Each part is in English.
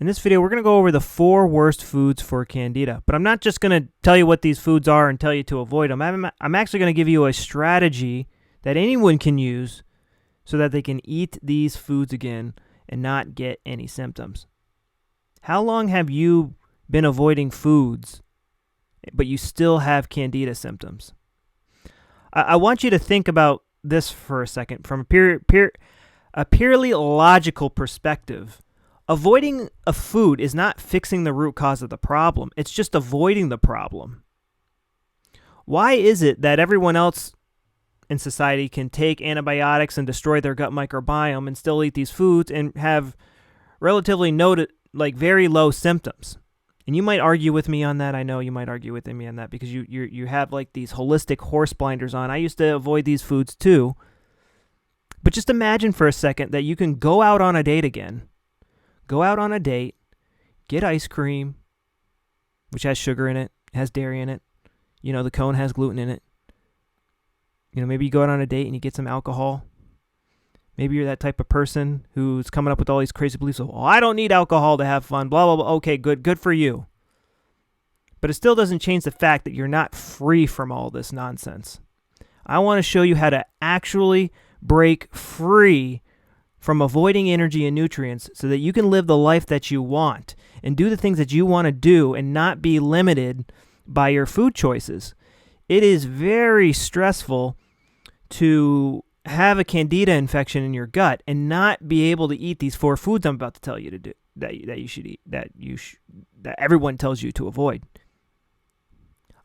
In this video, we're going to go over the 4 worst foods for Candida. But I'm not just going to tell you what these foods are and tell you to avoid them. I'm actually going to give you a strategy that anyone can use so that they can eat these foods again and not get any symptoms. How long have you been avoiding foods, but you still have Candida symptoms? I want you to think about this for a second from a purely logical perspective. Avoiding a food is not fixing the root cause of the problem. It's just avoiding the problem. Why is it that everyone else in society can take antibiotics and destroy their gut microbiome and still eat these foods and have relatively very low symptoms? And you might argue with me on that. I know you might argue with me on that because you have like these holistic horse blinders on. I used to avoid these foods too. But just imagine for a second that you can go out on a date again. Go out on a date, get ice cream, which has sugar in it, has dairy in it. The cone has gluten in it. Maybe you go out on a date and you get some alcohol. Maybe you're that type of person who's coming up with all these crazy beliefs of, I don't need alcohol to have fun, blah, blah, blah. Okay, good for you. But it still doesn't change the fact that you're not free from all this nonsense. I want to show you how to actually break free from avoiding energy and nutrients so that you can live the life that you want and do the things that you want to do and not be limited by your food choices. It is very stressful to have a Candida infection in your gut and not be able to eat these 4 foods I'm about to tell you to do that you should eat, that everyone tells you to avoid.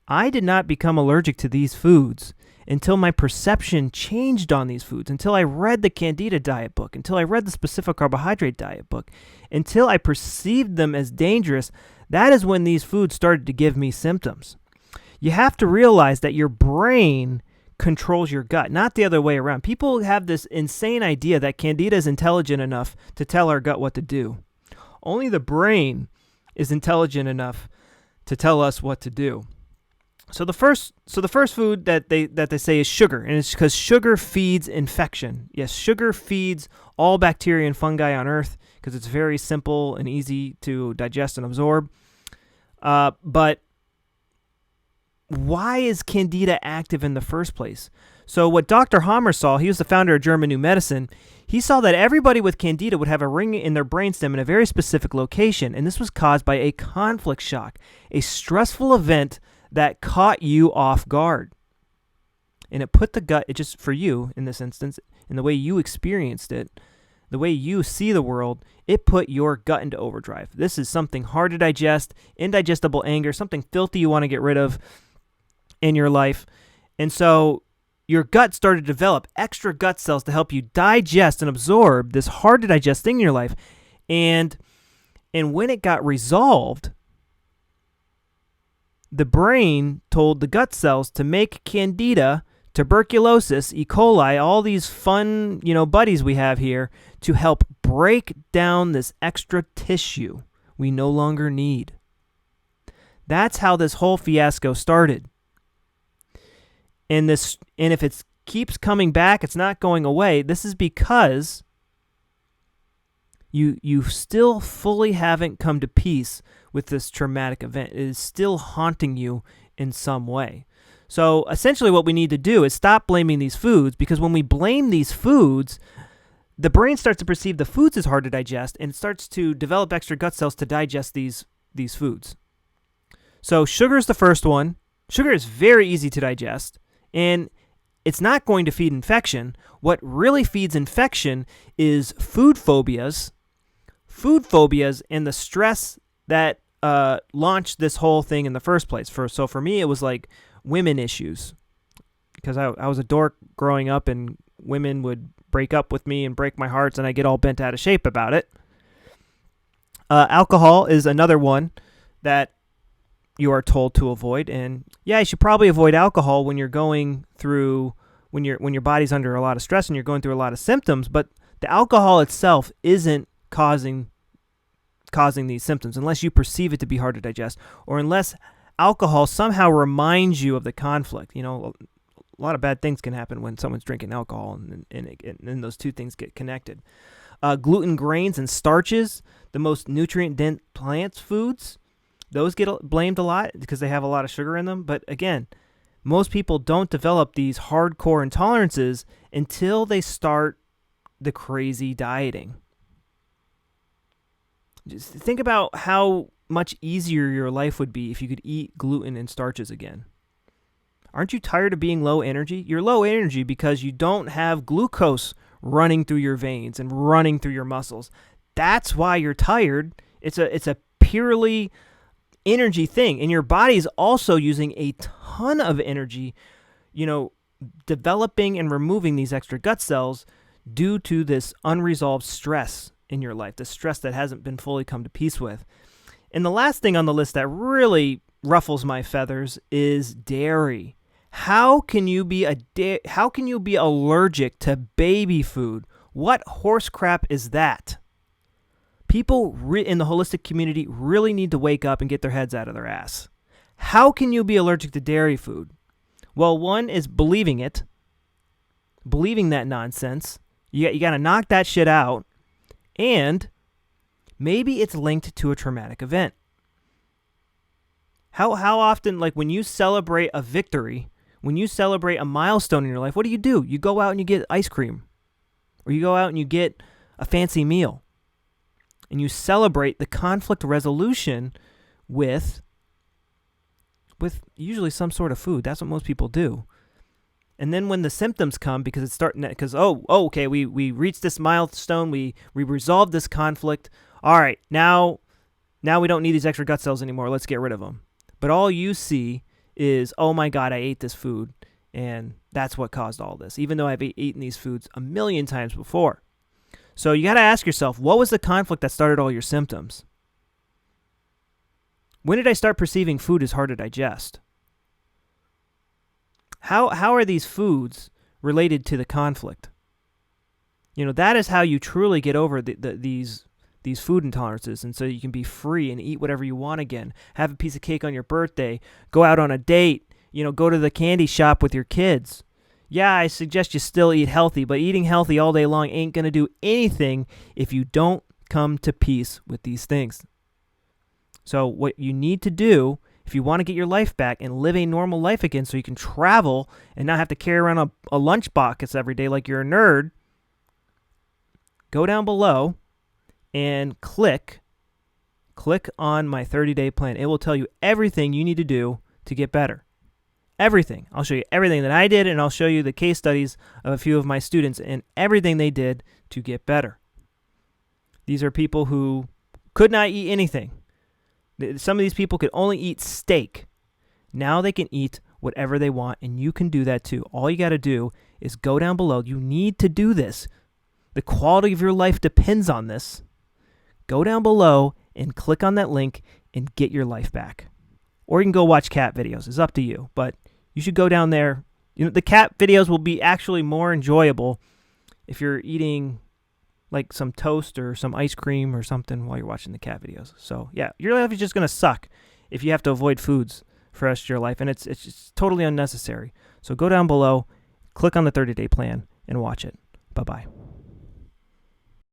I did not become allergic to these foods until my perception changed on these foods, until I read the Candida diet book, until I read the specific carbohydrate diet book, until I perceived them as dangerous. That is when these foods started to give me symptoms. You have to realize that your brain controls your gut, not the other way around. People have this insane idea that Candida is intelligent enough to tell our gut what to do. Only the brain is intelligent enough to tell us what to do. So the first food that they say is sugar, and it's because sugar feeds infection. Yes, sugar feeds all bacteria and fungi on Earth because it's very simple and easy to digest and absorb. But why is Candida active in the first place? So what Dr. Hammer saw, he was the founder of German New Medicine, he saw that everybody with Candida would have a ring in their brainstem in a very specific location, and this was caused by a conflict shock, a stressful event that caught you off guard. And it put the gut, it just for you in this instance, in the way you experienced it, the way you see the world, it put your gut into overdrive. This is something hard to digest, indigestible anger, something filthy you want to get rid of in your life. And so your gut started to develop extra gut cells to help you digest and absorb this hard to digest thing in your life. And when it got resolved, the brain told the gut cells to make Candida, tuberculosis, E. coli, all these fun, buddies we have here to help break down this extra tissue we no longer need. That's how this whole fiasco started. And if it keeps coming back, it's not going away. This is because you still fully haven't come to peace with this traumatic event. It is still haunting you in some way. So essentially what we need to do is stop blaming these foods, because when we blame these foods, the brain starts to perceive the foods as hard to digest and starts to develop extra gut cells to digest these foods. So sugar is the first one. Sugar is very easy to digest, and it's not going to feed infection. What really feeds infection is food phobias and the stress that launched this whole thing in the first place. So for me, it was like women issues, because I was a dork growing up, and women would break up with me and break my hearts, and I get all bent out of shape about it. Alcohol is another one that you are told to avoid, and yeah, you should probably avoid alcohol when you're going through when your body's under a lot of stress and you're going through a lot of symptoms. But the alcohol itself isn't causing these symptoms unless you perceive it to be hard to digest, or unless alcohol somehow reminds you of the conflict. A lot of bad things can happen when someone's drinking alcohol, and those two things get connected. Gluten, grains, and starches, the most nutrient-dense plant foods, those get blamed a lot because they have a lot of sugar in them. But again, most people don't develop these hardcore intolerances until they start the crazy dieting. Just think about how much easier your life would be if you could eat gluten and starches again. Aren't you tired of being low energy? You're low energy because you don't have glucose running through your veins and running through your muscles. That's why you're tired. It's a purely energy thing. And your body's also using a ton of energy, developing and removing these extra gut cells due to this unresolved stress in your life, the stress that hasn't been fully come to peace with. And the last thing on the list that really ruffles my feathers is dairy. How can you be allergic to baby food? What horse crap is that? People in the holistic community really need to wake up and get their heads out of their ass. How can you be allergic to dairy food? Well, one is believing that nonsense. You got to knock that shit out. And maybe it's linked to a traumatic event. How often, like when you celebrate a victory, when you celebrate a milestone in your life, what do? You go out and you get ice cream. Or you go out and you get a fancy meal. And you celebrate the conflict resolution with usually some sort of food. That's what most people do. And then when the symptoms come, because it's starting to, okay, we reached this milestone, we resolved this conflict. All right, now we don't need these extra gut cells anymore. Let's get rid of them. But all you see is, oh my God, I ate this food, and that's what caused all this, even though I've eaten these foods a million times before. So you got to ask yourself, what was the conflict that started all your symptoms? When did I start perceiving food as hard to digest? How are these foods related to the conflict? That is how you truly get over these food intolerances, and so you can be free and eat whatever you want again. Have a piece of cake on your birthday. Go out on a date. Go to the candy shop with your kids. Yeah, I suggest you still eat healthy, but eating healthy all day long ain't going to do anything if you don't come to peace with these things. So what you need to do, if you want to get your life back and live a normal life again so you can travel and not have to carry around a lunch box every day like you're a nerd, go down below and click on my 30-day plan. It will tell you everything you need to do to get better. Everything. I'll show you everything that I did, and I'll show you the case studies of a few of my students and everything they did to get better. These are people who could not eat anything. Some of these people could only eat steak. Now they can eat whatever they want, and you can do that too. All you got to do is go down below. You need to do this. The quality of your life depends on this. Go down below and click on that link and get your life back. Or you can go watch cat videos. It's up to you. But you should go down there. The cat videos will be actually more enjoyable if you're eating like some toast or some ice cream or something while you're watching the cat videos. So yeah, your life is just going to suck if you have to avoid foods for the rest of your life. And it's just totally unnecessary. So go down below, click on the 30-day plan, and watch it. Bye-bye.